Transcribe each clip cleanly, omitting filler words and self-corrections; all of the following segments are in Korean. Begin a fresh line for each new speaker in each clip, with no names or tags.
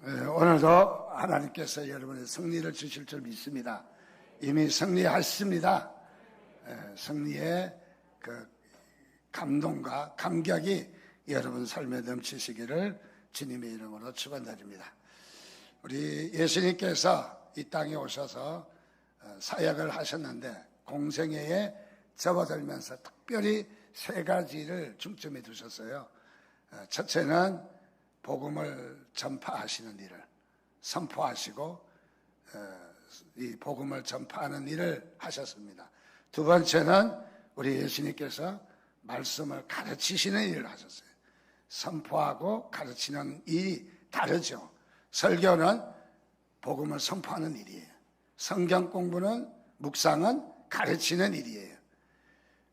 오늘도 하나님께서 여러분의 승리를 주실 줄 믿습니다. 이미 승리하셨습니다. 승리의 그 감동과 감격이 여러분 삶에 넘치시기를 주님의 이름으로 축원드립니다. 우리 예수님께서 이 땅에 오셔서 사역을 하셨는데 공생애에 접어들면서 특별히 세 가지를 중점에 두셨어요. 첫째는 복음을 전파하시는 일을 선포하시고 이 복음을 전파하는 일을 하셨습니다. 두 번째는 우리 예수님께서 말씀을 가르치시는 일을 하셨어요. 선포하고 가르치는 일이 다르죠. 설교는 복음을 선포하는 일이에요. 성경 공부는 묵상은 가르치는 일이에요.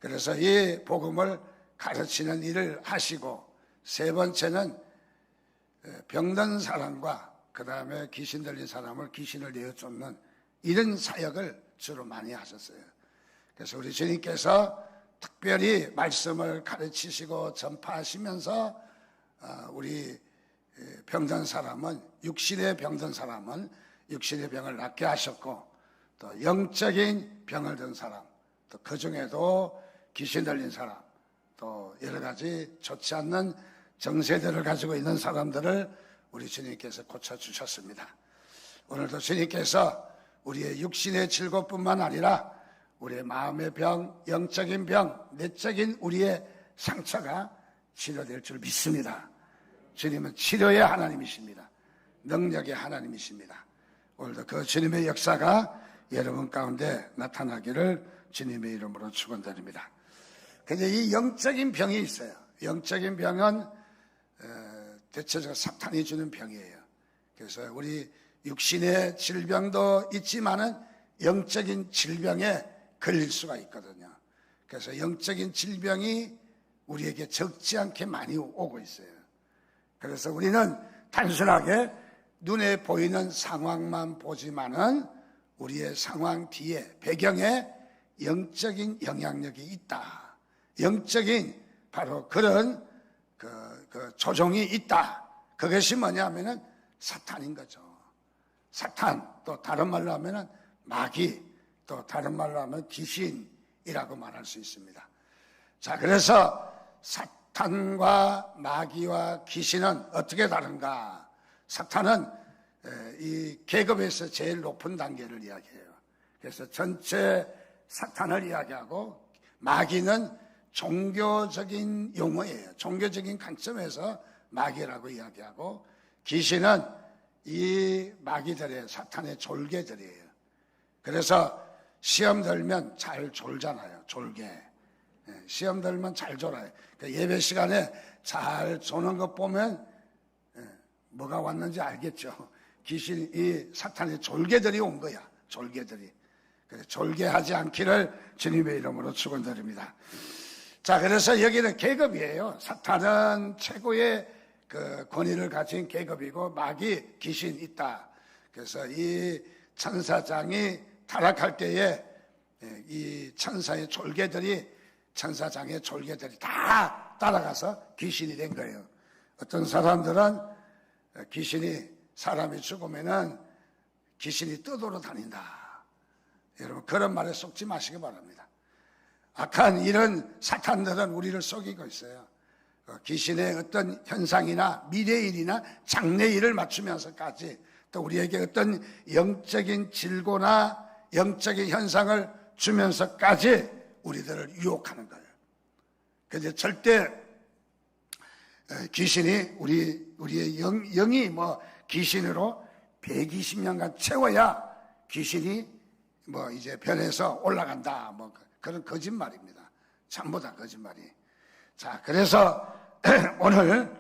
그래서 이 복음을 가르치는 일을 하시고, 세 번째는 병든 사람과 그 다음에 귀신 들린 사람을 귀신을 내어쫓는 이런 사역을 주로 많이 하셨어요. 그래서 우리 주님께서 특별히 말씀을 가르치시고 전파하시면서 우리 병든 사람은 육신의 병든 사람은 육신의 병을 낫게 하셨고, 또 영적인 병을 든 사람, 또 그 중에도 귀신 들린 사람, 또 여러 가지 좋지 않는 정세들을 가지고 있는 사람들을 우리 주님께서 고쳐주셨습니다. 오늘도 주님께서 우리의 육신의 질고뿐만 아니라 우리의 마음의 병, 영적인 병, 내적인 우리의 상처가 치료될 줄 믿습니다. 주님은 치료의 하나님이십니다. 능력의 하나님이십니다. 오늘도 그 주님의 역사가 여러분 가운데 나타나기를 주님의 이름으로 축원드립니다. 근데 이 영적인 병이 있어요. 영적인 병은 대체적으로 사탄이 주는 병이에요. 그래서 우리 육신의 질병도 있지만은 영적인 질병에 걸릴 수가 있거든요. 그래서 영적인 질병이 우리에게 적지 않게 많이 오고 있어요. 그래서 우리는 단순하게 눈에 보이는 상황만 보지만은 우리의 상황 뒤에 배경에 영적인 영향력이 있다. 영적인 바로 그런 그 조종이 있다. 그것이 뭐냐면은 사탄인 거죠. 사탄, 또 다른 말로 하면은 마귀, 또 다른 말로 하면 귀신이라고 말할 수 있습니다. 자, 그래서 사탄과 마귀와 귀신은 어떻게 다른가? 사탄은 이 계급에서 제일 높은 단계를 이야기해요. 그래서 전체 사탄을 이야기하고, 마귀는 종교적인 용어예요. 종교적인 관점에서 마귀라고 이야기하고, 귀신은 이 마귀들의 사탄의 졸개들이에요. 그래서 시험 들면 잘 졸잖아요. 졸개. 시험 들면 잘 졸아요. 예배 시간에 잘 조는 것 보면 뭐가 왔는지 알겠죠. 귀신, 이 사탄의 졸개들이 온 거야. 졸개들이. 졸개하지 않기를 주님의 이름으로 축원드립니다. 자, 그래서 여기는 계급이에요. 사탄은 최고의 그 권위를 가진 계급이고, 마귀, 귀신 있다. 그래서 이 천사장이 타락할 때에 이 천사의 졸개들이, 천사장의 졸개들이 다 따라가서 귀신이 된 거예요. 어떤 사람들은 귀신이, 사람이 죽으면은 귀신이 뜯으러 다닌다. 여러분, 그런 말에 속지 마시기 바랍니다. 악한 이런 사탄들은 우리를 속이고 있어요. 귀신의 어떤 현상이나 미래일이나 장래일을 맞추면서까지, 또 우리에게 어떤 영적인 질고나 영적인 현상을 주면서까지 우리들을 유혹하는 거예요. 그런데 절대 귀신이 우리의 영이 뭐 귀신으로 120년간 채워야 귀신이 뭐 이제 변해서 올라간다, 뭐 그런 거짓말입니다. 전부 다 거짓말이. 자, 그래서 오늘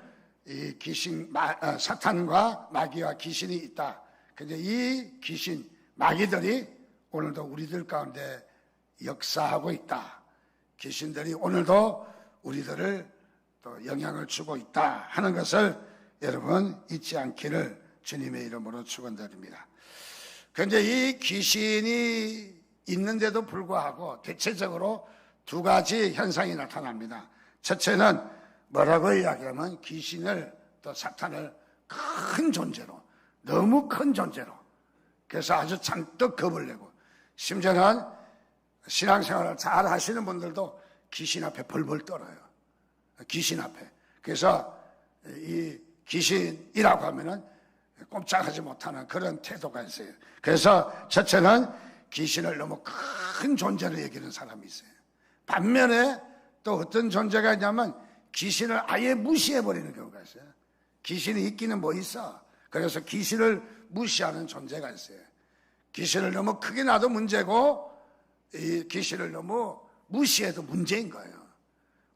이 귀신, 사탄과 마귀와 귀신이 있다. 근데 이 귀신, 마귀들이 오늘도 우리들 가운데 역사하고 있다. 귀신들이 오늘도 우리들을 또 영향을 주고 있다 하는 것을 여러분 잊지 않기를 주님의 이름으로 축원드립니다. 그런데 이 귀신이 있는데도 불구하고 대체적으로 두 가지 현상이 나타납니다. 첫째는 뭐라고 이야기하면 귀신을, 또 사탄을 큰 존재로, 너무 큰 존재로. 그래서 아주 잔뜩 겁을 내고, 심지어는 신앙생활을 잘 하시는 분들도 귀신 앞에 벌벌 떨어요. 귀신 앞에. 그래서 이 귀신이라고 하면은 꼼짝하지 못하는 그런 태도가 있어요. 그래서 첫째는 귀신을 너무 큰 존재로 여기는 사람이 있어요. 반면에 또 어떤 존재가 있냐면 귀신을 아예 무시해버리는 경우가 있어요. 귀신이 있기는 뭐 있어. 그래서 귀신을 무시하는 존재가 있어요. 귀신을 너무 크게 놔도 문제고 이 귀신을 너무 무시해도 문제인 거예요.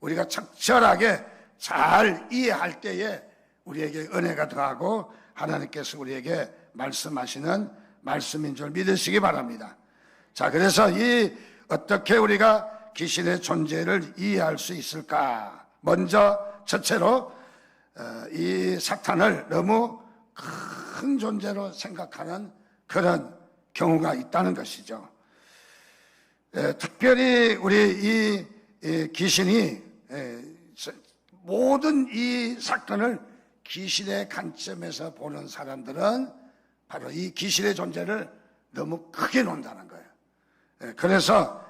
우리가 적절하게 잘 이해할 때에 우리에게 은혜가 더하고 하나님께서 우리에게 말씀하시는 말씀인 줄 믿으시기 바랍니다. 자, 그래서 어떻게 우리가 귀신의 존재를 이해할 수 있을까? 먼저 첫째로 이 사탄을 너무 큰 존재로 생각하는 그런 경우가 있다는 것이죠. 특별히 우리 이 귀신이 모든 이 사건을 귀신의 관점에서 보는 사람들은 바로 이 귀신의 존재를 너무 크게 논다는 거예요. 그래서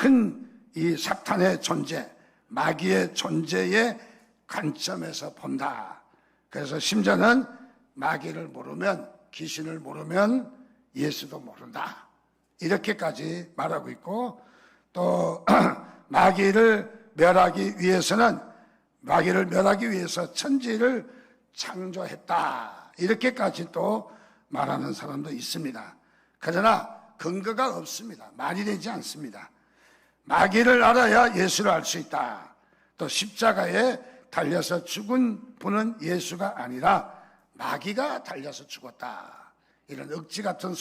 큰 이 사탄의 존재, 마귀의 존재의 관점에서 본다. 그래서 심지어는 마귀를 모르면, 귀신을 모르면 예수도 모른다. 이렇게까지 말하고 있고, 또 마귀를 멸하기 위해서 천지를 창조했다. 이렇게까지 또 말하는 사람도 있습니다. 그러나 근거가 없습니다. 말이 되지 않습니다. 마귀를 알아야 예수를 알 수 있다. 또 십자가에 달려서 죽은 분은 예수가 아니라 마귀가 달려서 죽었다. 이런 억지 같은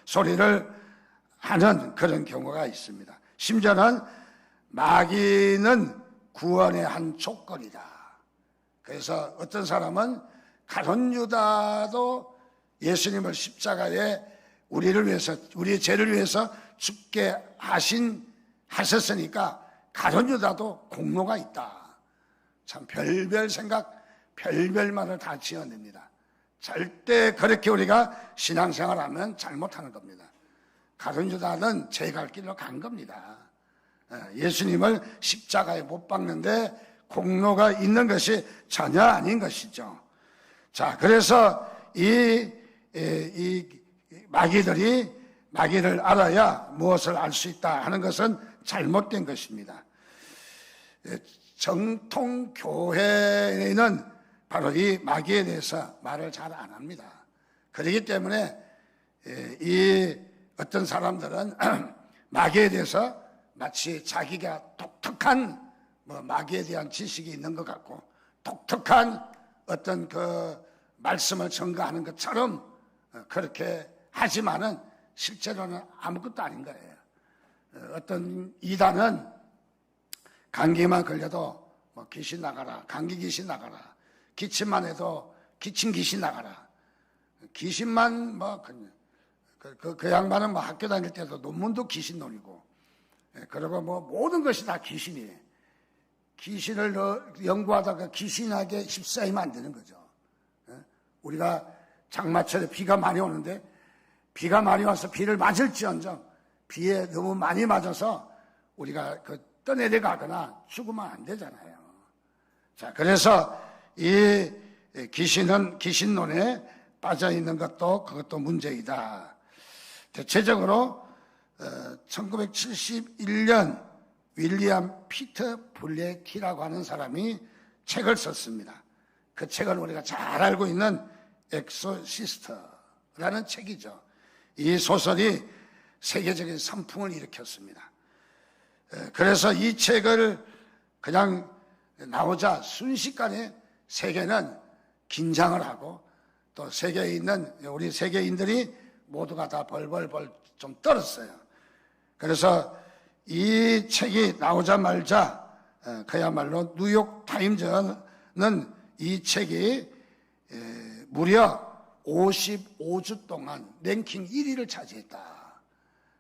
소리를 하는 그런 경우가 있습니다. 심지어는 마귀는 구원의 한 조건이다. 그래서 어떤 사람은 가룟 유다도 예수님을 십자가에 우리를 위해서, 우리의 죄를 위해서 죽게 하셨으니까 가룟 유다도 공로가 있다. 참 별별 생각, 별별 말을 다 지어냅니다. 절대 그렇게 우리가 신앙생활하면 잘못하는 겁니다. 가룟 유다는 제 갈 길로 간 겁니다. 예수님을 십자가에 못 박는데 공로가 있는 것이 전혀 아닌 것이죠. 자, 그래서 이 마귀를 알아야 무엇을 알 수 있다 하는 것은 잘못된 것입니다. 정통 교회는 바로 이 마귀에 대해서 말을 잘 안 합니다. 그렇기 때문에 이 어떤 사람들은 마귀에 대해서 마치 자기가 독특한 마귀에 대한 지식이 있는 것 같고 독특한 어떤 그 말씀을 전가하는 것처럼 그렇게 하지만은 실제로는 아무것도 아닌 거예요. 어떤 이단은 감기만 걸려도 귀신 나가라, 감기 귀신 나가라, 기침만 해도 기침 귀신 나가라, 귀신만 그 양반은 학교 다닐 때도 논문도 귀신 논이고, 그리고 모든 것이 다 귀신이에요. 귀신을 연구하다가 귀신에게 휩싸이면 안 되는 거죠. 우리가 장마철에 비가 많이 오는데 비가 많이 와서 비를 맞을지언정 비에 너무 많이 맞아서 우리가 떠내려가거나 죽으면 안 되잖아요. 자, 그래서 이 귀신은 귀신론에 빠져 있는 그것도 문제이다. 대체적으로 1971년 윌리엄 피터 블레키라고 하는 사람이 책을 썼습니다. 그 책은 우리가 잘 알고 있는 엑소시스트라는 책이죠. 이 소설이 세계적인 선풍을 일으켰습니다. 그래서 이 책을 그냥 나오자 순식간에 세계는 긴장을 하고 또 세계에 있는 우리 세계인들이 모두가 다 벌벌벌 좀 떨었어요. 그래서 이 책이 나오자마자 그야말로 뉴욕 타임즈는 이 책이 무려 55주 동안 랭킹 1위를 차지했다.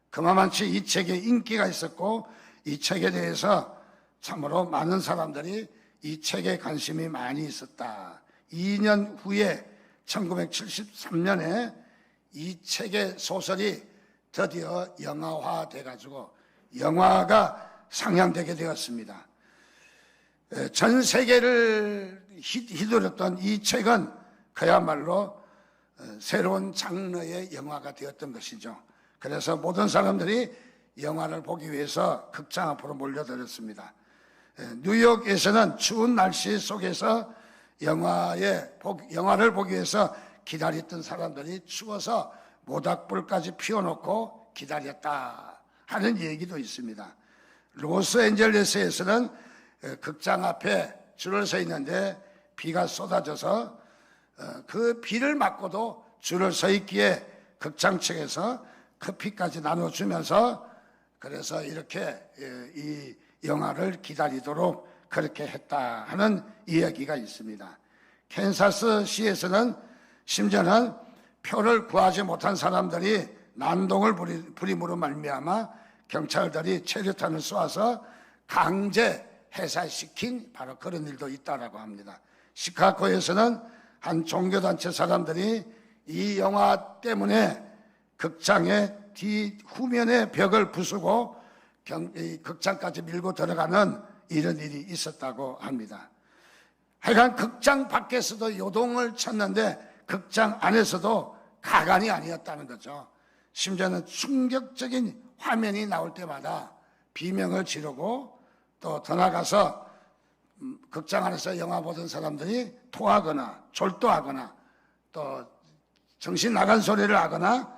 그만치 이 책에 인기가 있었고 이 책에 대해서 참으로 많은 사람들이 이 책에 관심이 많이 있었다. 2년 후에 1973년에 이 책의 소설이 드디어 영화화돼 가지고 영화가 상영되게 되었습니다. 전 세계를 휘두르던 이 책은 그야말로 새로운 장르의 영화가 되었던 것이죠. 그래서 모든 사람들이 영화를 보기 위해서 극장 앞으로 몰려들었습니다. 뉴욕에서는 추운 날씨 속에서 영화를 보기 위해서 기다렸던 사람들이 추워서 모닥불까지 피워놓고 기다렸다 하는 얘기도 있습니다. 로스앤젤레스에서는 극장 앞에 줄을 서 있는데 비가 쏟아져서 그 비를 맞고도 줄을 서 있기에 극장 측에서 커피까지 나눠주면서 그래서 이렇게 이 영화를 기다리도록 그렇게 했다 하는 이야기가 있습니다. 캔사스시에서는 심지어는 표를 구하지 못한 사람들이 난동을 부림으로 말미암아 경찰들이 체류탄을 쏘아서 강제 해산시킨 바로 그런 일도 있다라고 합니다. 시카고에서는 한 종교단체 사람들이 이 영화 때문에 극장의 후면의 벽을 부수고 극장까지 밀고 들어가는 이런 일이 있었다고 합니다. 하여간 극장 밖에서도 요동을 쳤는데 극장 안에서도 가관이 아니었다는 거죠. 심지어는 충격적인 화면이 나올 때마다 비명을 지르고 또 더 나가서 극장 안에서 영화 보던 사람들이 토하거나 졸도하거나 또 정신 나간 소리를 하거나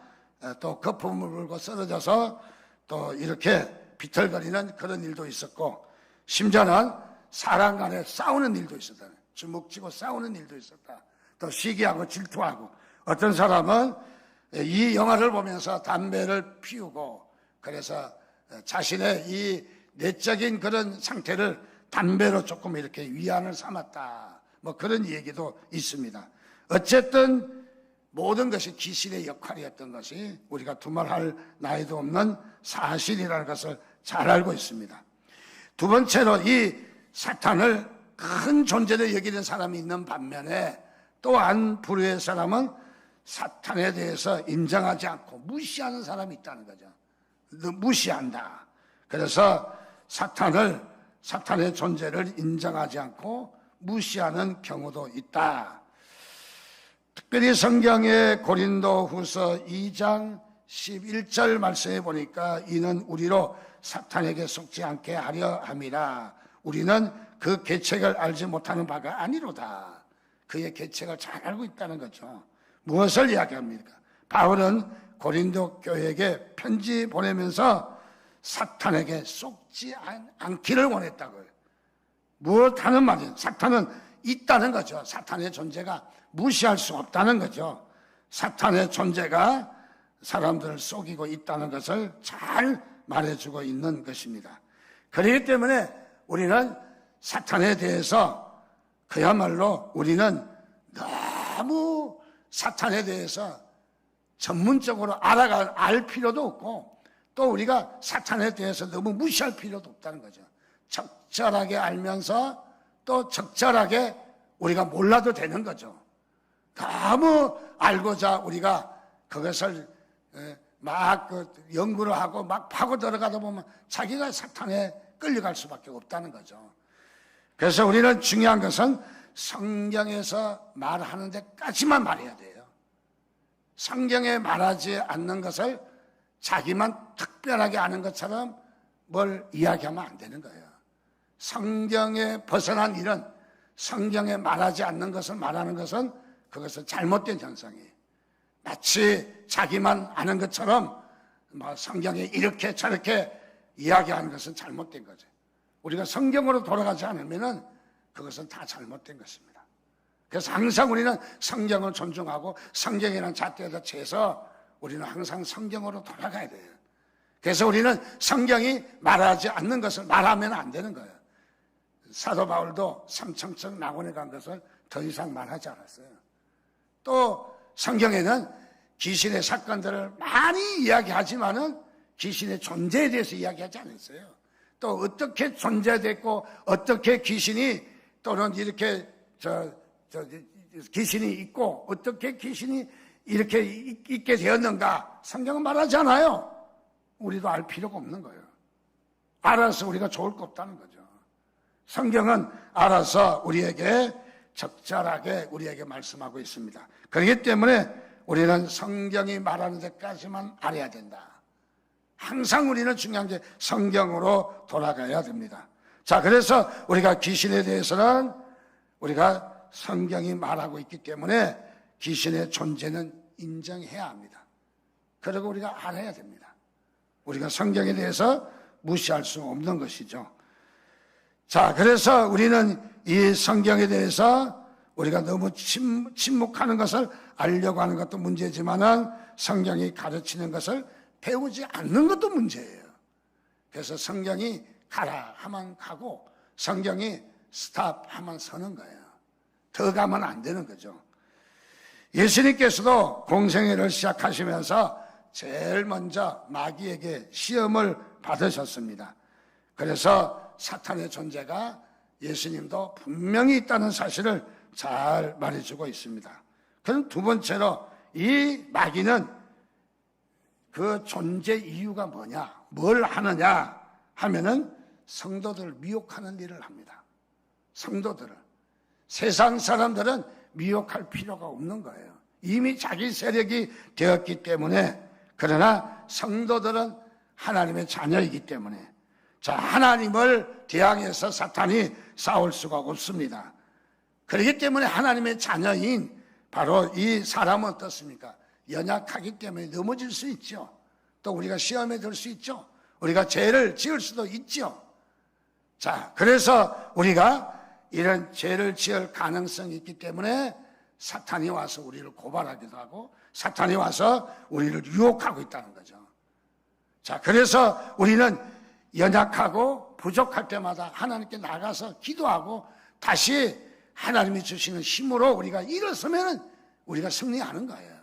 또 거품을 불고 쓰러져서 또 이렇게 비틀거리는 그런 일도 있었고, 심지어는 사람 간에 싸우는 일도 있었다. 주먹 쥐고 싸우는 일도 있었다. 또 시기하고 질투하고, 어떤 사람은 이 영화를 보면서 담배를 피우고 그래서 자신의 이 내적인 그런 상태를 담배로 조금 이렇게 위안을 삼았다, 뭐 그런 얘기도 있습니다. 어쨌든 모든 것이 귀신의 역할이었던 것이 우리가 두말할 나이도 없는 사실이라는 것을 잘 알고 있습니다. 두 번째로 이 사탄을 큰 존재로 여기는 사람이 있는 반면에 또한 불의의 사람은 사탄에 대해서 인정하지 않고 무시하는 사람이 있다는 거죠. 무시한다. 그래서 사탄의 존재를 인정하지 않고 무시하는 경우도 있다. 특별히 성경의 고린도후서 2장 11절 말씀에 보니까 이는 우리로 사탄에게 속지 않게 하려 함이라. 우리는 그 계책을 알지 못하는 바가 아니로다. 그의 계책을 잘 알고 있다는 거죠. 무엇을 이야기합니까? 바울은 고린도 교회에게 편지 보내면서 사탄에게 속지 않기를 원했다고요. 무엇하는 말이에요? 사탄은 있다는 거죠. 사탄의 존재가 무시할 수 없다는 거죠. 사탄의 존재가 사람들을 속이고 있다는 것을 잘 말해주고 있는 것입니다. 그렇기 때문에 우리는 사탄에 대해서 그야말로 우리는 너무 사탄에 대해서 전문적으로 알 필요도 없고, 또 우리가 사탄에 대해서 너무 무시할 필요도 없다는 거죠. 적절하게 알면서 또 적절하게 우리가 몰라도 되는 거죠. 너무 알고자 우리가 그것을 막 연구를 하고 막 파고 들어가다 보면 자기가 사탄에 끌려갈 수밖에 없다는 거죠. 그래서 우리는 중요한 것은 성경에서 말하는 데까지만 말해야 돼요. 성경에 말하지 않는 것을 자기만 특별하게 아는 것처럼 뭘 이야기하면 안 되는 거예요. 성경에 벗어난 일은, 성경에 말하지 않는 것을 말하는 것은 그것은 잘못된 현상이에요. 마치 자기만 아는 것처럼 성경에 이렇게 저렇게 이야기하는 것은 잘못된 거죠. 우리가 성경으로 돌아가지 않으면 그것은 다 잘못된 것입니다. 그래서 항상 우리는 성경을 존중하고 성경이라는 잣대에다 채서 우리는 항상 성경으로 돌아가야 돼요. 그래서 우리는 성경이 말하지 않는 것을 말하면 안 되는 거예요. 사도 바울도 삼청청 낙원에 간 것을 더 이상 말하지 않았어요. 또 성경에는 귀신의 사건들을 많이 이야기하지만은 귀신의 존재에 대해서 이야기하지 않았어요. 또 어떻게 존재됐고 어떻게 귀신이 또는 이렇게 귀신이 있고 어떻게 귀신이 이렇게 있게 되었는가 성경은 말하지 않아요. 우리도 알 필요가 없는 거예요. 알아서 우리가 좋을 거 없다는 거죠. 성경은 알아서 우리에게 적절하게 우리에게 말씀하고 있습니다. 그렇기 때문에 우리는 성경이 말하는 데까지만 알아야 된다. 항상 우리는 중요한 게 성경으로 돌아가야 됩니다. 자, 그래서 우리가 귀신에 대해서는 우리가 성경이 말하고 있기 때문에 귀신의 존재는 인정해야 합니다. 그리고 우리가 알아야 됩니다. 우리가 성경에 대해서 무시할 수 없는 것이죠. 자, 그래서 우리는 이 성경에 대해서 우리가 너무 침묵하는 것을 알려고 하는 것도 문제지만은 성경이 가르치는 것을 배우지 않는 것도 문제예요. 그래서 성경이 가라 하면 가고 성경이 스탑 하면 서는 거예요. 더 가면 안 되는 거죠. 예수님께서도 공생애를 시작하시면서 제일 먼저 마귀에게 시험을 받으셨습니다. 그래서 사탄의 존재가 예수님도 분명히 있다는 사실을 잘 말해주고 있습니다. 그럼 두 번째로 이 마귀는 그 존재 이유가 뭐냐, 뭘 하느냐 하면은 성도들을 미혹하는 일을 합니다. 성도들을. 세상 사람들은 미혹할 필요가 없는 거예요. 이미 자기 세력이 되었기 때문에. 그러나 성도들은 하나님의 자녀이기 때문에 자, 하나님을 대항해서 사탄이 싸울 수가 없습니다. 그렇기 때문에 하나님의 자녀인 바로 이 사람은 어떻습니까? 연약하기 때문에 넘어질 수 있죠. 또 우리가 시험에 들 수 있죠. 우리가 죄를 지을 수도 있죠. 자, 그래서 우리가 이런 죄를 지을 가능성이 있기 때문에 사탄이 와서 우리를 고발하기도 하고 사탄이 와서 우리를 유혹하고 있다는 거죠. 자, 그래서 우리는 연약하고 부족할 때마다 하나님께 나가서 기도하고 다시 하나님이 주시는 힘으로 우리가 일어서면은 우리가 승리하는 거예요.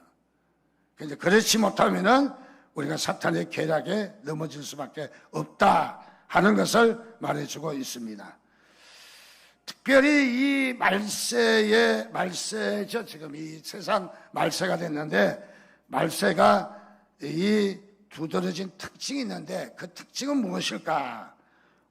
그런데 그렇지 못하면은 우리가 사탄의 계략에 넘어질 수밖에 없다 하는 것을 말해주고 있습니다. 특별히 이 말세죠. 지금 이 세상 말세가 됐는데 말세가 이 두드러진 특징이 있는데 그 특징은 무엇일까?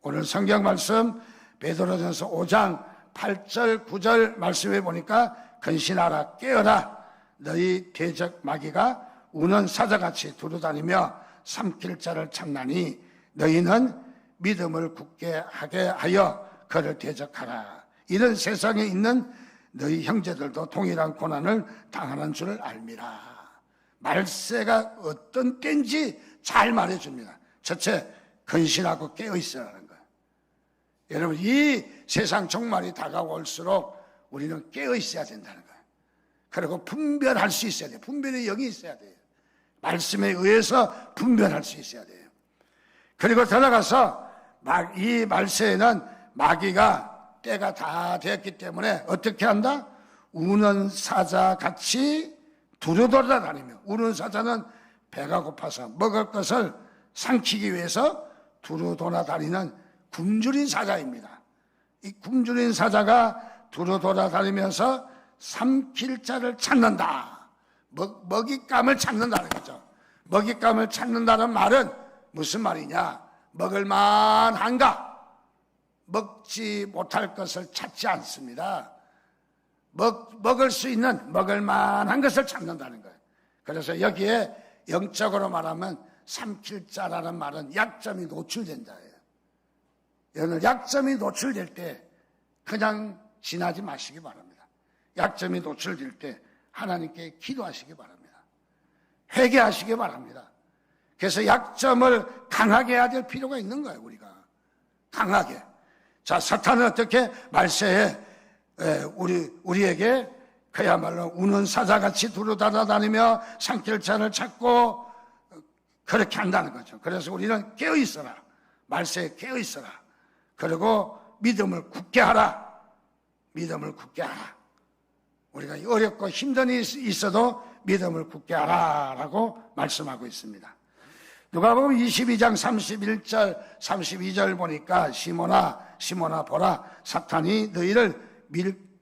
오늘 성경 말씀 베드로전서 5장 8절 9절 말씀해 보니까 근신하라 깨어라 너희 대적 마귀가 우는 사자같이 두루다니며 삼킬 자를 찾나니 너희는 믿음을 굳게 하게 하여 그를 대적하라. 이런 세상에 있는 너희 형제들도 동일한 고난을 당하는 줄을 알미라. 말세가 어떤 때인지 잘 말해줍니다. 첫째, 근신하고 깨어있으라는 거예요. 여러분, 이 세상 종말이 다가올수록 우리는 깨어있어야 된다는 거예요. 그리고 분별할 수 있어야 돼요. 분별의 영이 있어야 돼요. 말씀에 의해서 분별할 수 있어야 돼요. 그리고 들어가서 이 말세에는 마귀가 때가 다 되었기 때문에 어떻게 한다? 우는 사자같이 두루돌아다니며, 우는 사자는 배가 고파서 먹을 것을 삼키기 위해서 두루돌아다니는 굶주린 사자입니다. 이 굶주린 사자가 두루돌아다니면서 삼킬 자를 찾는다. 먹잇감을 찾는다는 거죠. 먹잇감을 찾는다는 말은 무슨 말이냐? 먹을 만한가? 먹지 못할 것을 찾지 않습니다. 먹을 수 있는 먹을 만한 것을 찾는다는 거예요. 그래서 여기에 영적으로 말하면 삼킬 자라는 말은 약점이 노출된 자예요. 여러분, 약점이 노출될 때 그냥 지나지 마시기 바랍니다. 약점이 노출될 때 하나님께 기도하시기 바랍니다. 회개하시기 바랍니다. 그래서 약점을 강하게 해야 될 필요가 있는 거예요. 우리가 강하게. 자, 사탄은 어떻게 말세에 우리에게 그야말로 우는 사자같이 두루다니며 삼킬 자를 찾고 그렇게 한다는 거죠. 그래서 우리는 깨어있어라. 말세에 깨어있어라. 그리고 믿음을 굳게 하라. 믿음을 굳게 하라. 우리가 어렵고 힘든 일이 있어도 믿음을 굳게 하라라고 말씀하고 있습니다. 누가복음 22장 31절 32절 보니까 시몬아 보라 사탄이 너희를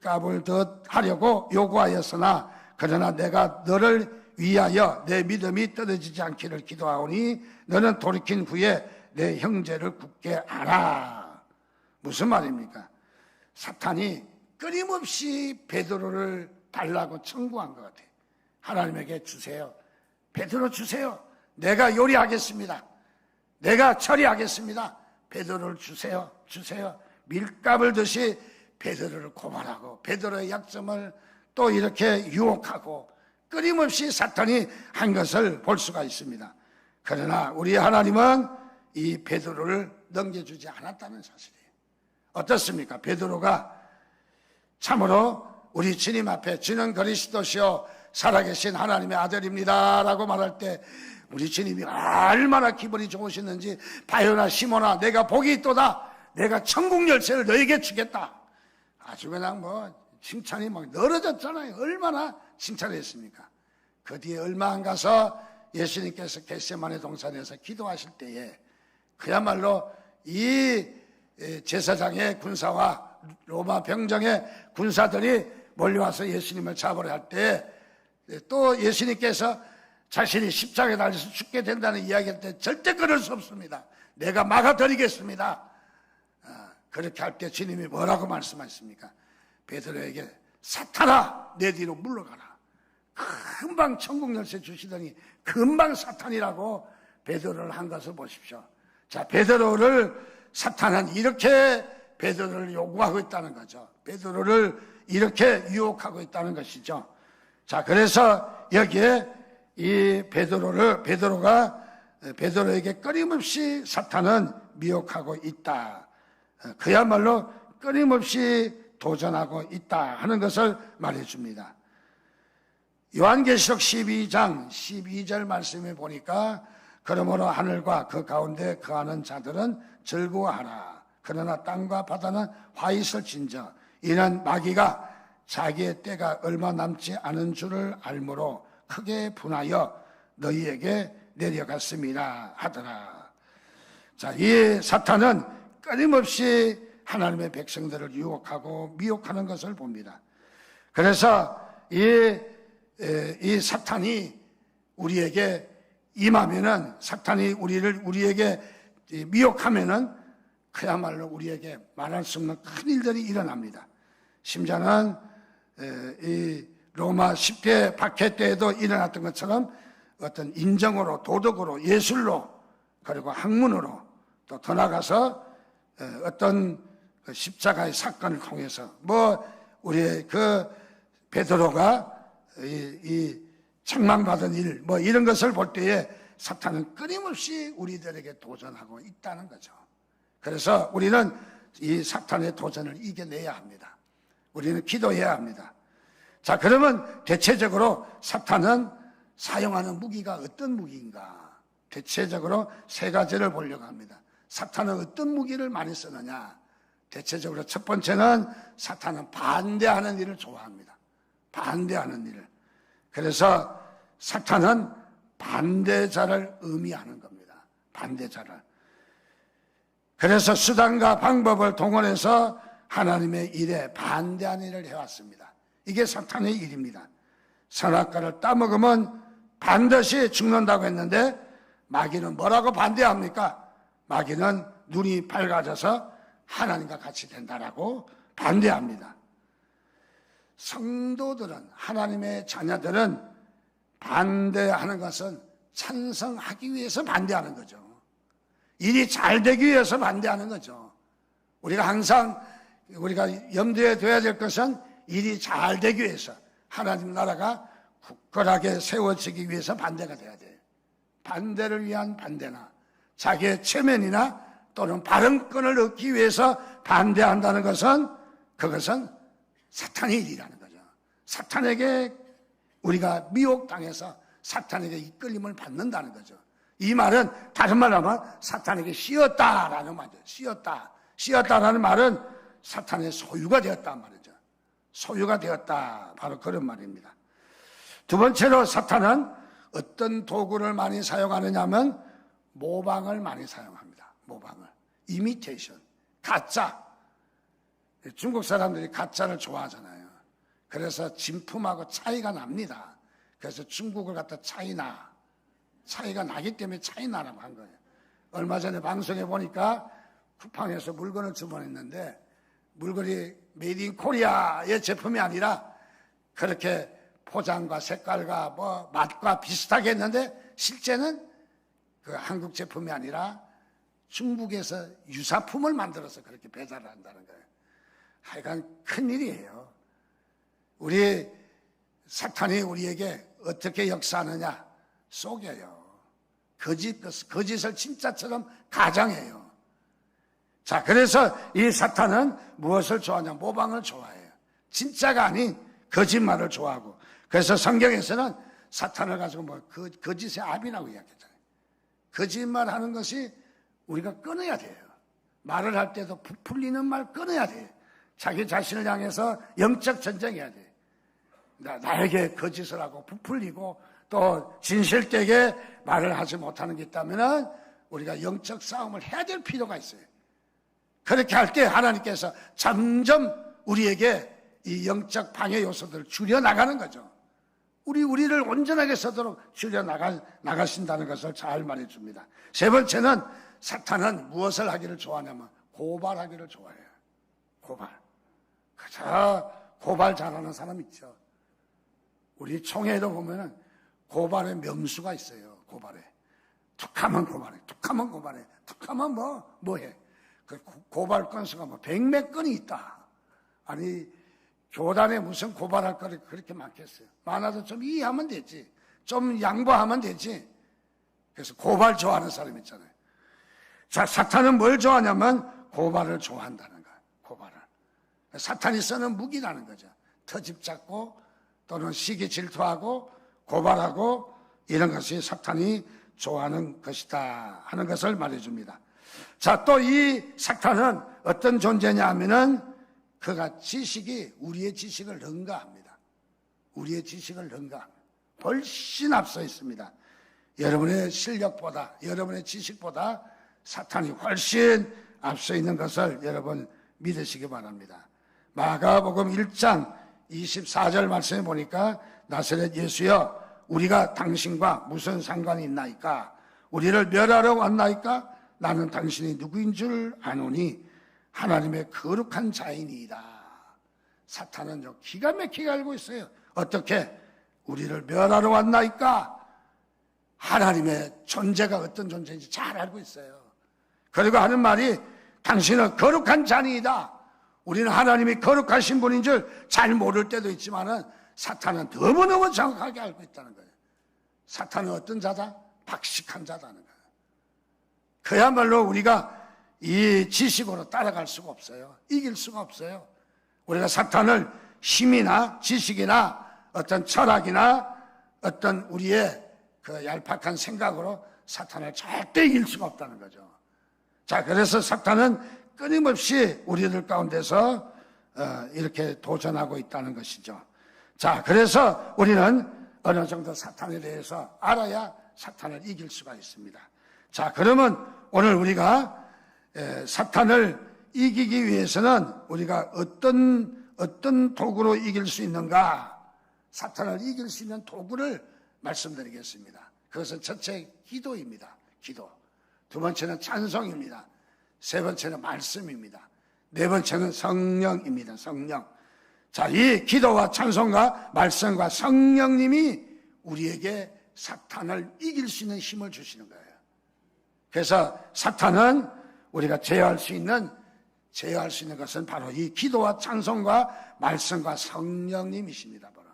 밀값을 더 하려고 요구하였으나 그러나 내가 너를 위하여 내 믿음이 떨어지지 않기를 기도하오니 너는 돌이킨 후에 내 형제를 굳게 하라. 무슨 말입니까? 사탄이 끊임없이 베드로를 달라고 청구한 것 같아요. 하나님에게 주세요. 베드로 주세요. 내가 요리하겠습니다. 내가 처리하겠습니다. 베드로를 주세요. 주세요. 밀값을 듯이 베드로를 고발하고 베드로의 약점을 또 이렇게 유혹하고 끊임없이 사탄이 한 것을 볼 수가 있습니다. 그러나 우리 하나님은 이 베드로를 넘겨주지 않았다는 사실이에요. 어떻습니까? 베드로가 참으로 우리 주님 앞에 주는 그리스도시요 살아계신 하나님의 아들입니다 라고 말할 때 우리 주님이 얼마나 기분이 좋으셨는지, 바요나 시몬아 내가 복이 있도다, 내가 천국 열쇠를 너에게 주겠다, 아주 그냥 칭찬이 막 늘어졌잖아요. 얼마나 칭찬했습니까? 그 뒤에 얼마 안 가서 예수님께서 겟세마네 동산에서 기도하실 때에 그야말로 이 제사장의 군사와 로마 병정의 군사들이 몰려와서 예수님을 잡으려 할 때 또 예수님께서 자신이 십자가에 달려서 죽게 된다는 이야기할 때 절대 그럴 수 없습니다. 내가 막아드리겠습니다. 그렇게 할 때 주님이 뭐라고 말씀하십니까? 베드로에게 사탄아 내 뒤로 물러가라. 금방 천국 열쇠 주시더니 금방 사탄이라고 베드로를 한 것을 보십시오. 자, 베드로를 사탄은 이렇게 베드로를 요구하고 있다는 거죠. 베드로를 이렇게 유혹하고 있다는 것이죠. 자, 그래서 여기에 이 베드로에게 끊임없이 사탄은 미혹하고 있다. 그야말로 끊임없이 도전하고 있다 하는 것을 말해줍니다. 요한계시록 12장 12절 말씀에 보니까 그러므로 하늘과 그 가운데 거하는 자들은 즐거워하라. 그러나 땅과 바다는 화 있을진저 이는 마귀가 자기의 때가 얼마 남지 않은 줄을 알므로 크게 분하여 너희에게 내려갔습니다 하더라. 자, 이 사탄은 끊임없이 하나님의 백성들을 유혹하고 미혹하는 것을 봅니다. 그래서 이 사탄이 우리에게 임하면은, 사탄이 우리에게 미혹하면은 그야말로 우리에게 말할 수 없는 큰 일들이 일어납니다. 심지어는 이 로마 10대 박해 때에도 일어났던 것처럼 어떤 인정으로, 도덕으로, 예술로, 그리고 학문으로, 또 더 나가서 어떤 십자가의 사건을 통해서 우리 베드로가 이 책망받은 일 이런 것을 볼 때에 사탄은 끊임없이 우리들에게 도전하고 있다는 거죠. 그래서 우리는 이 사탄의 도전을 이겨내야 합니다. 우리는 기도해야 합니다. 자, 그러면 대체적으로 사탄은 사용하는 무기가 어떤 무기인가? 대체적으로 세 가지를 보려고 합니다. 사탄은 어떤 무기를 많이 쓰느냐? 대체적으로 첫 번째는 사탄은 반대하는 일을 좋아합니다. 반대하는 일을. 그래서 사탄은 반대자를 의미하는 겁니다. 반대자를. 그래서 수단과 방법을 동원해서 하나님의 일에 반대하는 일을 해왔습니다. 이게 사탄의 일입니다. 선악과를 따먹으면 반드시 죽는다고 했는데 마귀는 뭐라고 반대합니까? 마귀는 눈이 밝아져서 하나님과 같이 된다라고 반대합니다. 성도들은, 하나님의 자녀들은 반대하는 것은 찬성하기 위해서 반대하는 거죠. 일이 잘 되기 위해서 반대하는 거죠. 우리가 항상 염두에 둬야 될 것은 일이 잘 되기 위해서, 하나님 나라가 굳건하게 세워지기 위해서 반대가 돼야 돼요. 반대를 위한 반대나 자기의 체면이나 또는 발언권을 얻기 위해서 반대한다는 것은, 그것은 사탄의 일이라는 거죠. 사탄에게 우리가 미혹당해서 사탄에게 이끌림을 받는다는 거죠. 이 말은 다른 말로 하면 사탄에게 씌었다라는 말이죠. 씌었다라는 말은 사탄의 소유가 되었단 말이죠. 소유가 되었다, 바로 그런 말입니다. 두 번째로 사탄은 어떤 도구를 많이 사용하느냐 하면 모방을 많이 사용합니다. 모방을. 이미테이션, 가짜. 중국 사람들이 가짜를 좋아하잖아요. 그래서 진품하고 차이가 납니다. 그래서 중국을 갖다 차이가 나기 때문에 차이나라고 한 거예요. 얼마 전에 방송에 보니까 쿠팡에서 물건을 주문했는데 물건이 메이드 인 코리아의 제품이 아니라 그렇게 포장과 색깔과 뭐 맛과 비슷하게 했는데 실제는 그 한국 제품이 아니라 중국에서 유사품을 만들어서 그렇게 배달을 한다는 거예요. 하여간 큰일이에요. 우리 사탄이 우리에게 어떻게 역사하느냐? 속여요. 거짓을 진짜처럼 가장해요. 자, 그래서 이 사탄은 무엇을 좋아하냐? 모방을 좋아해요. 진짜가 아닌 거짓말을 좋아하고. 그래서 성경에서는 사탄을 가지고 거짓의 아비라고 이야기했잖아요. 거짓말하는 것이 우리가 끊어야 돼요. 말을 할 때도 부풀리는 말 끊어야 돼요. 자기 자신을 향해서 영적 전쟁해야 돼요. 나에게 거짓을 하고 부풀리고 또 진실되게 말을 하지 못하는 게 있다면 우리가 영적 싸움을 해야 될 필요가 있어요. 그렇게 할 때 하나님께서 점점 우리에게 이 영적 방해 요소들을 줄여나가는 거죠. 우리를 온전하게 서도록 줄여나가신다는 것을 잘 말해줍니다. 세 번째는 사탄은 무엇을 하기를 좋아하냐면 고발하기를 좋아해요. 고발. 그저 고발 잘하는 사람 있죠. 우리 총회에도 보면은 고발의 명수가 있어요. 고발에. 툭하면 고발해. 툭하면 고발해. 툭하면 뭐해. 그 고발 건수가 100몇 건이 있다. 아니, 교단에 무슨 고발할 거리 그렇게 많겠어요. 많아도 좀 이해하면 되지. 좀 양보하면 되지. 그래서 고발 좋아하는 사람 있잖아요. 자, 사탄은 뭘 좋아하냐면 고발을 좋아한다는 거예요. 고발을. 사탄이 쓰는 무기라는 거죠. 터집 잡고 또는 시기 질투하고 고발하고 이런 것이 사탄이 좋아하는 것이다 하는 것을 말해줍니다. 자, 또 이 사탄은 어떤 존재냐 하면은 그가 우리의 지식을 능가합니다. 우리의 지식을 능가합니다. 훨씬 앞서 있습니다. 여러분의 실력보다, 여러분의 지식보다 사탄이 훨씬 앞서 있는 것을 여러분 믿으시기 바랍니다. 마가복음 1장 24절 말씀에 보니까 나사렛 예수여 우리가 당신과 무슨 상관이 있나이까? 우리를 멸하러 왔나이까? 나는 당신이 누구인 줄 아노니 하나님의 거룩한 자이니이다. 사탄은 기가 막히게 알고 있어요. 어떻게? 우리를 멸하러 왔나이까? 하나님의 존재가 어떤 존재인지 잘 알고 있어요. 그리고 하는 말이 당신은 거룩한 자니이다. 우리는 하나님이 거룩하신 분인 줄 잘 모를 때도 있지만은 사탄은 너무너무 정확하게 알고 있다는 거예요. 사탄은 어떤 자다? 박식한 자다는 거예요. 그야말로 우리가 이 지식으로 따라갈 수가 없어요. 이길 수가 없어요. 우리가 사탄을 힘이나 지식이나 어떤 철학이나 어떤 우리의 그 얄팍한 생각으로 사탄을 절대 이길 수가 없다는 거죠. 자, 그래서 사탄은 끊임없이 우리들 가운데서 이렇게 도전하고 있다는 것이죠. 자, 그래서 우리는 어느 정도 사탄에 대해서 알아야 사탄을 이길 수가 있습니다. 자, 그러면 오늘 우리가 사탄을 이기기 위해서는 우리가 어떤 도구로 이길 수 있는가? 사탄을 이길 수 있는 도구를 말씀드리겠습니다. 그것은 첫째 기도입니다. 기도. 두 번째는 찬송입니다. 세 번째는 말씀입니다. 네 번째는 성령입니다. 성령. 자, 이 기도와 찬송과 말씀과 성령님이 우리에게 사탄을 이길 수 있는 힘을 주시는 거예요. 그래서 사탄은 우리가 제어할 수 있는 것은 바로 이 기도와 찬송과 말씀과 성령님이십니다. 바로.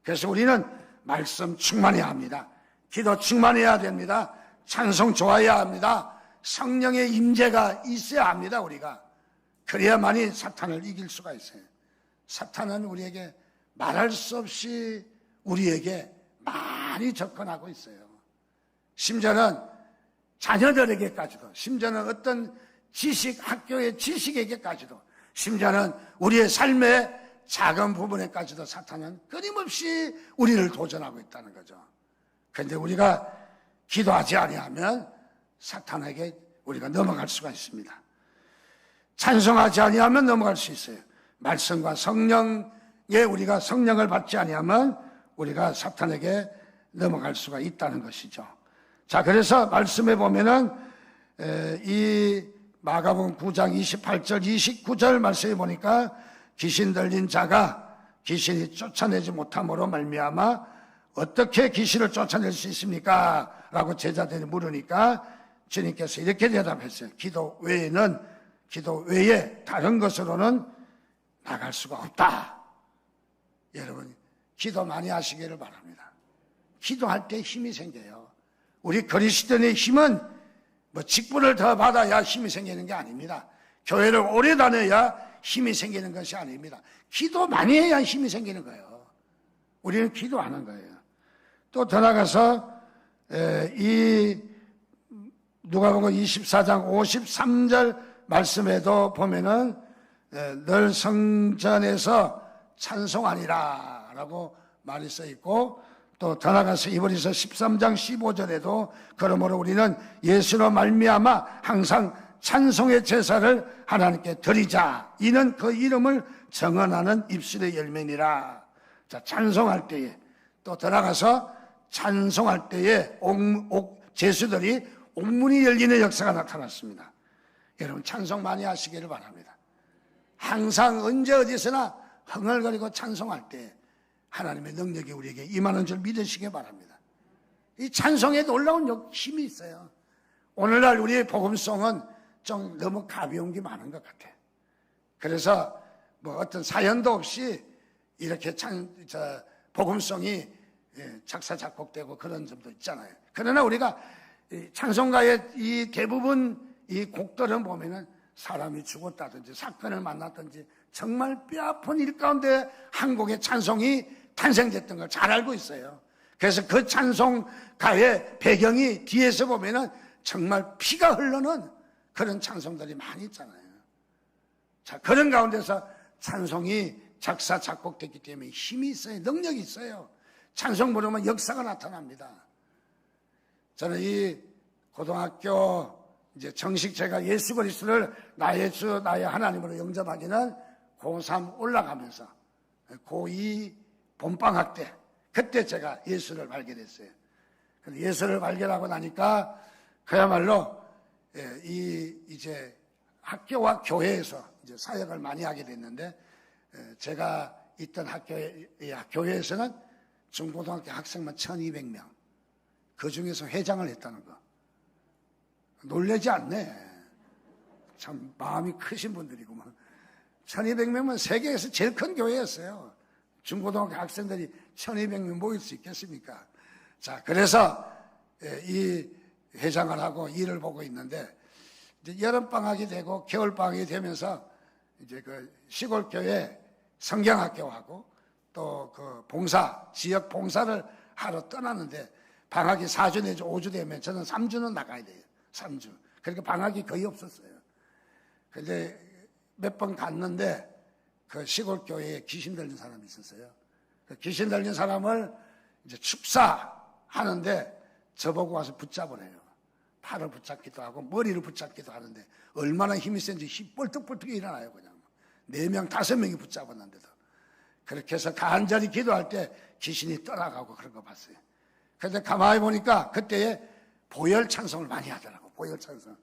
그래서 우리는 말씀 충만해야 합니다. 기도 충만해야 됩니다. 찬송 좋아해야 합니다. 성령의 임재가 있어야 합니다. 우리가. 그래야만이 사탄을 이길 수가 있어요. 사탄은 우리에게 말할 수 없이 우리에게 많이 접근하고 있어요. 심지어는 자녀들에게까지도, 심지어는 어떤 학교의 지식에게까지도, 심지어는 우리의 삶의 작은 부분에까지도 사탄은 끊임없이 우리를 도전하고 있다는 거죠. 그런데 우리가 기도하지 아니하면 사탄에게 우리가 넘어갈 수가 있습니다. 찬송하지 아니하면 넘어갈 수 있어요. 말씀과 성령에 우리가 성령을 받지 아니하면 우리가 사탄에게 넘어갈 수가 있다는 것이죠. 자, 그래서 말씀에 보면은 이 마가복음 9장 28절 29절 말씀에 보니까 귀신 들린 자가 귀신이 쫓아내지 못함으로 말미암아 어떻게 귀신을 쫓아낼 수 있습니까? 라고 제자들이 물으니까 주님께서 이렇게 대답했어요. 기도 외에 다른 것으로는 나갈 수가 없다. 여러분, 기도 많이 하시기를 바랍니다. 기도할 때 힘이 생겨요. 우리 그리스도인의 힘은 뭐 직분을 더 받아야 힘이 생기는 게 아닙니다. 교회를 오래 다녀야 힘이 생기는 것이 아닙니다. 기도 많이 해야 힘이 생기는 거예요. 우리는 기도하는 거예요. 또 더 나가서 이 누가복음 24장 53절 말씀에도 보면은 늘 성전에서 찬송하니라 라고 말이 써 있고, 또 더 나가서 이브리서 13장 15절에도 그러므로 우리는 예수로 말미암아 항상 찬송의 제사를 하나님께 드리자. 이는 그 이름을 정언하는 입술의 열매니라. 자, 찬송할 때에, 또 더 나가서 찬송할 때에 제수들이 옥문이 열리는 역사가 나타났습니다. 여러분, 찬송 많이 하시기를 바랍니다. 항상 언제 어디서나 흥얼거리고 찬송할 때 하나님의 능력이 우리에게 임하는 줄 믿으시기 바랍니다. 이 찬송에 놀라운 힘이 있어요. 오늘날 우리의 복음송은 좀 너무 가벼운 게 많은 것 같아. 그래서 뭐 어떤 사연도 없이 이렇게 복음송이 작사 작곡되고 그런 점도 있잖아요. 그러나 우리가 찬송가의 이 대부분 이 곡들은 보면은 사람이 죽었다든지 사건을 만났든지 정말 뼈아픈 일 가운데 한 곡의 찬송이 탄생됐던 걸 잘 알고 있어요. 그래서 그 찬송가의 배경이 뒤에서 보면은 정말 피가 흐르는 그런 찬송들이 많이 있잖아요. 자, 그런 가운데서 찬송이 작사 작곡됐기 때문에 힘이 있어요. 능력이 있어요. 찬송 부르면 역사가 나타납니다. 저는 이 고등학교 이제 정식 제가 예수 그리스도를 나의 주, 나의 하나님으로 영접하기는 고3 올라가면서 고2 봄방학 때, 그때 제가 예수를 발견했어요. 예수를 발견하고 나니까 그야말로 이제 학교와 교회에서 이제 사역을 많이 하게 됐는데, 제가 있던 교회에서는 중고등학교 학생만 1200명, 그 중에서 회장을 했다는 거. 놀라지 않네. 참 마음이 크신 분들이구만. 1200명은 세계에서 제일 큰 교회였어요. 중고등학교 학생들이 1200명 모일 수 있겠습니까? 자, 그래서 이 회장을 하고 일을 보고 있는데, 이제 여름방학이 되고 겨울방학이 되면서 이제 그 시골교회 성경학교하고 또 그 지역 봉사를 하러 떠나는데, 방학이 4주 내지 5주 되면 저는 3주는 나가야 돼요. 3주. 그러니까 방학이 거의 없었어요. 근데 몇 번 갔는데 그 시골교회에 귀신 들린 사람이 있었어요. 그 귀신 들린 사람을 이제 축사하는데 저보고 와서 붙잡으래요. 팔을 붙잡기도 하고 머리를 붙잡기도 하는데 얼마나 힘이 센지 뻘떡뻘떡 일어나요. 그냥 4명, 5명이 붙잡았는데도. 그렇게 해서 간절히 기도할 때 귀신이 떠나가고 그런 거 봤어요. 그런데 가만히 보니까 그때에 보혈 찬송을 많이 하더라고. 보혈 찬송.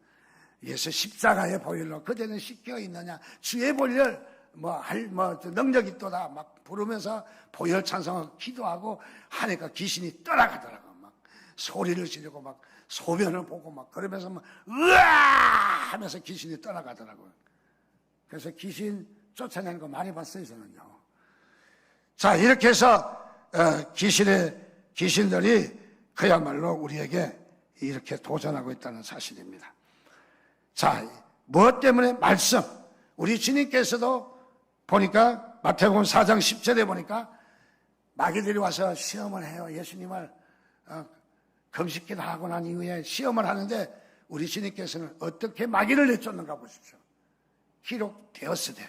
예수 십자가의 보혈로 그대는 씻겨 있느냐, 주의 보혈 능력 있도다 막 부르면서 보혈 찬송을 기도하고 하니까 귀신이 떠나가더라고. 막 소리를 지르고 막 소변을 보고 막 그러면서 막 으아 하면서 귀신이 떠나가더라고요. 그래서 귀신 쫓아내는 거 많이 봤어요, 저는요. 자, 이렇게 해서 귀신들이 그야말로 우리에게 이렇게 도전하고 있다는 사실입니다. 자, 무엇 때문에? 말씀. 우리 주님께서도 보니까 마태복음 4장 10절에 보니까 마귀들이 와서 시험을 해요. 예수님을 금식기도 하고 난 이후에 시험을 하는데 우리 주님께서는 어떻게 마귀를 내쫓는가 보십시오. 기록되었으되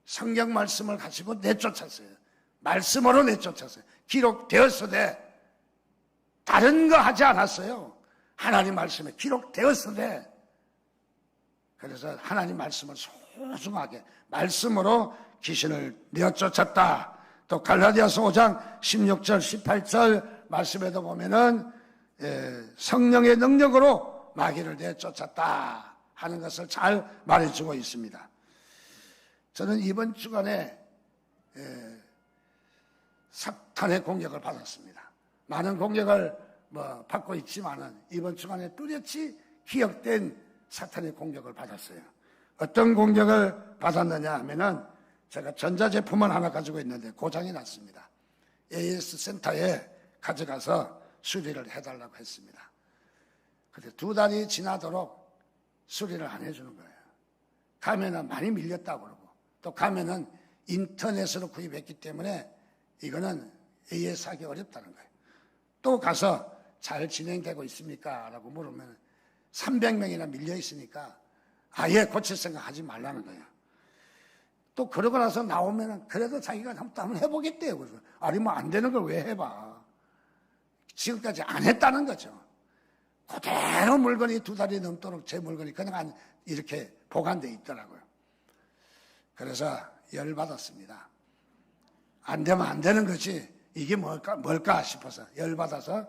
성경 말씀을 가지고 내쫓았어요. 말씀으로 내쫓았어요. 기록되었으되 다른 거 하지 않았어요. 하나님 말씀에 기록되었으되. 그래서 하나님 말씀을 소중하게 말씀으로 귀신을 내어쫓았다. 또 갈라디아서 5장 16절 18절 말씀에도 보면은 성령의 능력으로 마귀를 내쫓았다 하는 것을 잘 말해주고 있습니다. 저는 이번 주간에 사탄의 공격을 받았습니다. 많은 공격을 받고 있지만은 이번 주간에 뚜렷이 기억된 사탄의 공격을 받았어요. 어떤 공격을 받았느냐 하면은 제가 전자제품을 하나 가지고 있는데 고장이 났습니다. AS 센터에 가져가서 수리를 해달라고 했습니다. 근데 2달이 지나도록 수리를 안 해주는 거예요. 가면은 많이 밀렸다고 그러고 또 가면은 인터넷으로 구입했기 때문에 이거는 AS 하기 어렵다는 거예요. 또 가서 잘 진행되고 있습니까? 라고 물으면 300명이나 밀려 있으니까 아예 고칠 생각 하지 말라는 거예요. 또 그러고 나서 나오면은 그래도 자기가 한번 해보겠대요. 그래서 아니 뭐 안 되는 걸 왜 해봐. 지금까지 안 했다는 거죠. 그대로 물건이 2달이 넘도록 제 물건이 그냥 이렇게 보관되어 있더라고요. 그래서 열받았습니다. 안 되면 안 되는 거지 이게 뭘까 싶어서 열받아서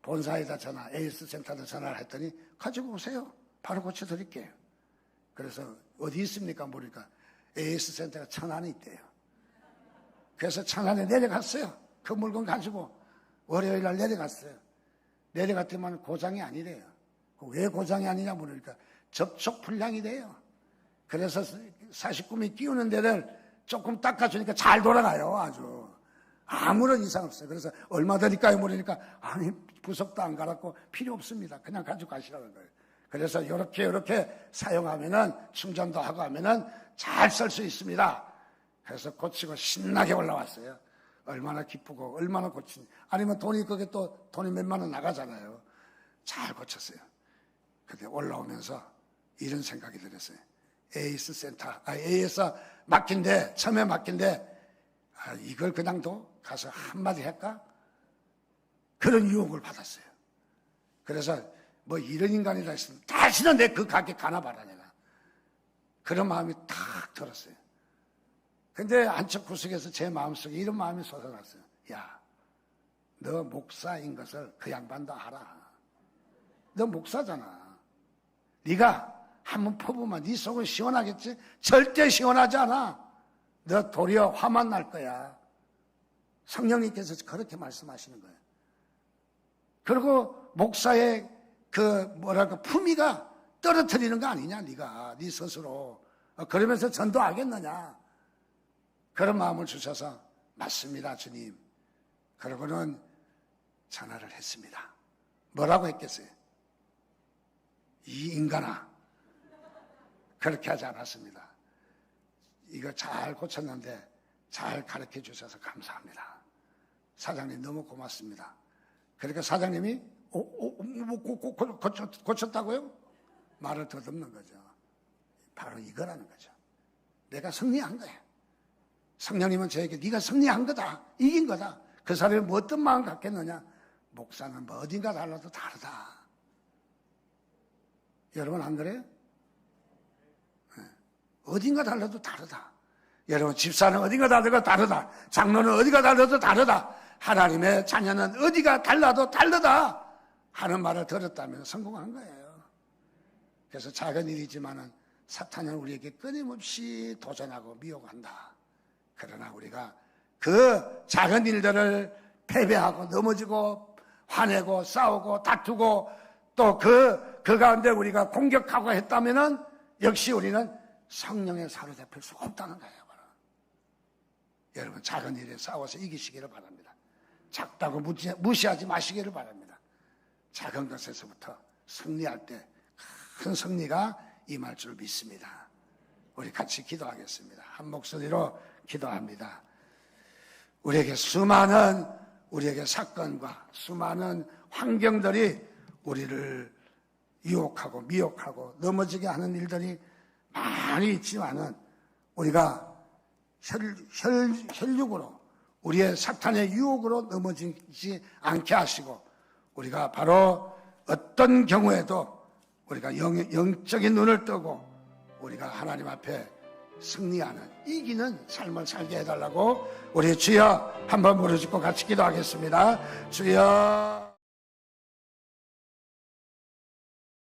본사에다 전화, AS 센터에다 전화를 했더니 가지고 오세요. 바로 고쳐드릴게요. 그래서 어디 있습니까? 모르니까 AS 센터가 천안에 있대요. 그래서 천안에 내려갔어요. 그 물건 가지고 월요일 날 내려갔어요. 내려갔더니 고장이 아니래요. 왜 고장이 아니냐 물으니까 접촉 불량이 돼요. 그래서 49미 끼우는 데를 조금 닦아주니까 잘 돌아가요. 아주 아무런 이상 없어요. 그래서 얼마 드릴까요? 물으니까 아니 부속도 안 갈았고 필요 없습니다. 그냥 가지고 가시라는 거예요. 그래서 이렇게 사용하면은 충전도 하고 하면은 잘 쓸 수 있습니다. 그래서 고치고 신나게 올라왔어요. 얼마나 기쁘고 얼마나 고치니 아니면 그게 또 돈이 몇만 원 나가잖아요. 잘 고쳤어요. 근데 올라오면서 이런 생각이 들었어요. AS 센터, AS 맡긴데 처음에 맡긴데 이걸 그냥 가서 한마디 할까? 그런 유혹을 받았어요. 그래서 뭐 이런 인간이라 했으면 다시는 내 그 가게 가나 봐라 내가. 그런 마음이 탁 들었어요. 근데 안쪽 구석에서 제 마음속에 이런 마음이 솟아났어요. 야, 너 목사인 것을 그 양반도 알아. 너 목사잖아. 네가 한번 퍼보면 네 속은 시원하겠지? 절대 시원하지 않아. 너 도리어 화만 날 거야. 성령님께서 그렇게 말씀하시는 거예요. 그리고 목사의 품위가 떨어뜨리는 거 아니냐, 네가 네 스스로. 그러면서 전도하겠느냐. 그런 마음을 주셔서 맞습니다, 주님. 그러고는 전화를 했습니다. 뭐라고 했겠어요? 이 인간아. 그렇게 하지 않았습니다. 이거 잘 고쳤는데 잘 가르쳐 주셔서 감사합니다. 사장님 너무 고맙습니다. 그러니까 사장님이 고쳤다고요? 말을 더듬는 거죠. 바로 이거라는 거죠. 내가 승리한 거야. 성령님은 저에게 네가 승리한 거다. 이긴 거다. 그 사람이 뭐 어떤 마음 갖겠느냐? 목사는 뭐 어딘가 달라도 다르다. 여러분 안 그래요? 어딘가 달라도 다르다. 여러분 집사는 어딘가 달라도 다르다. 장로는 어디가 달라도 다르다. 하나님의 자녀는 어디가 달라도 다르다 하는 말을 들었다면 성공한 거예요. 그래서 작은 일이지만은 사탄은 우리에게 끊임없이 도전하고 미혹한다. 그러나 우리가 그 작은 일들을 패배하고 넘어지고 화내고 싸우고 다투고 또 그 가운데 우리가 공격하고 했다면은 역시 우리는 성령에 사로잡힐 수 없다는 거예요. 여러분 작은 일에 싸워서 이기시기를 바랍니다. 작다고 무시하지 마시기를 바랍니다. 작은 것에서부터 승리할 때 큰 승리가 임할 줄 믿습니다. 우리 같이 기도하겠습니다. 한 목소리로 기도합니다. 우리에게 사건과 수많은 환경들이 우리를 유혹하고 미혹하고 넘어지게 하는 일들이 많이 있지만은 우리가 혈육으로 우리의 사탄의 유혹으로 넘어지지 않게 하시고 우리가 바로 어떤 경우에도 우리가 영적인 눈을 뜨고 우리가 하나님 앞에 승리하는, 이기는 삶을 살게 해달라고 우리 주여 한번 부르짖고 같이 기도하겠습니다. 주여.